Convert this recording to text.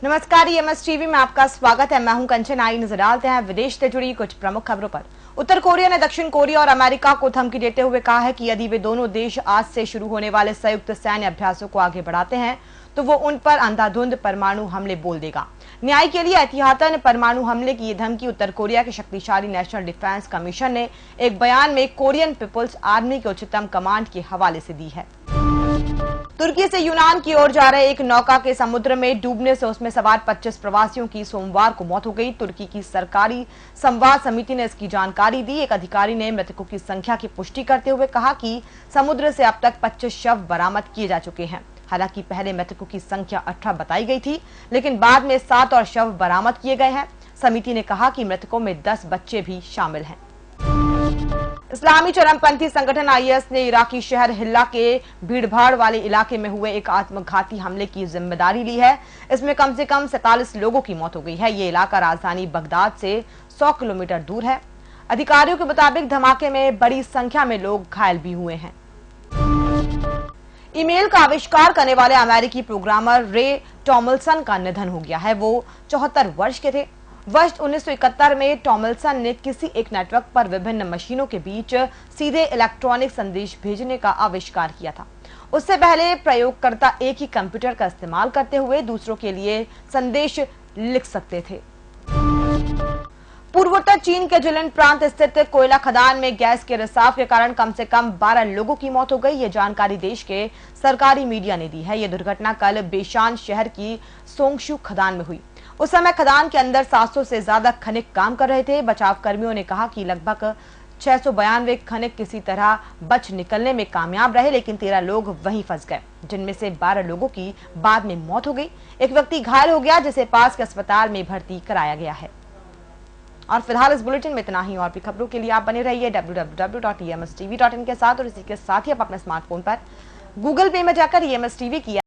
नमस्कार, EMS TV में आपका स्वागत है। मैं हूं कंचन। आई नजर डालते हैं विदेश से जुड़ी कुछ प्रमुख खबरों पर। उत्तर कोरिया ने दक्षिण कोरिया और अमेरिका को धमकी देते हुए कहा है कि यदि वे दोनों देश आज से शुरू होने वाले संयुक्त सैन्य अभ्यासों को आगे बढ़ाते हैं तो वो उन पर अंधाधुंध परमाणु हमले बोल देगा। न्याय के लिए एहतियातन परमाणु हमले की ये धमकी उत्तर कोरिया के शक्तिशाली नेशनल डिफेंस कमीशन ने एक बयान में कोरियन पीपुल्स आर्मी के उच्चतम कमांड के हवाले से दी है। तुर्की से यूनान की ओर जा रहे एक नौका के समुद्र में डूबने से उसमें सवार 25 प्रवासियों की सोमवार को मौत हो गई। तुर्की की सरकारी संवाद समिति ने इसकी जानकारी दी। एक अधिकारी ने मृतकों की संख्या की पुष्टि करते हुए कहा कि समुद्र से अब तक 25 शव बरामद किए जा चुके हैं। हालांकि पहले मृतकों की संख्या 18 बताई गई थी, लेकिन बाद में 7 और शव बरामद किए गए हैं। समिति ने कहा कि मृतकों में 10 बच्चे भी शामिल हैं। इस्लामी चरमपंथी संगठन आईएस ने इराकी शहर हिल्ला के भीड़भाड़ वाले इलाके में हुए एक आत्मघाती हमले की जिम्मेदारी ली है। इसमें कम से कम 47 लोगों की मौत हो गई है। ये इलाका राजधानी बगदाद से 100 किलोमीटर दूर है। अधिकारियों के मुताबिक धमाके में बड़ी संख्या में लोग घायल भी हुए हैं। ईमेल का आविष्कार करने वाले अमेरिकी प्रोग्रामर रे टॉमलिंसन का निधन हो गया है। वो 74 वर्ष के थे। वर्ष 1971 में टॉमलिंसन ने किसी एक नेटवर्क पर विभिन्न मशीनों के बीच सीधे इलेक्ट्रॉनिक संदेश भेजने का आविष्कार किया था। उससे पहले प्रयोगकर्ता एक ही कंप्यूटर का इस्तेमाल करते हुए दूसरों के लिए संदेश लिख सकते थे। पूर्वोत्तर चीन के जिलिन प्रांत स्थित कोयला खदान में गैस के रिसाव के कारण कम से कम 12 लोगों की मौत हो गई। ये जानकारी देश के सरकारी मीडिया ने दी है। ये दुर्घटना कल बेशान शहर की सोंगशु खदान में हुई। उस समय खदान के अंदर 700 से ज्यादा खनिक काम कर रहे थे। बचाव कर्मियों ने कहा कि लगभग 692 खनिक किसी तरह बच निकलने में कामयाब रहे, लेकिन 13 लोग वहीं फंस गए, जिनमें से 12 लोगों की बाद में मौत हो गई। एक व्यक्ति घायल हो गया, जिसे पास के अस्पताल में भर्ती कराया गया है। और फिलहाल इस बुलेटिन में इतना ही। और भी खबरों के लिए आप बने रहिए www.emstv.in के साथ। और इसी के साथ ही आप अपने स्मार्टफोन पर गूगल पे में जाकर ईएमएस टीवी की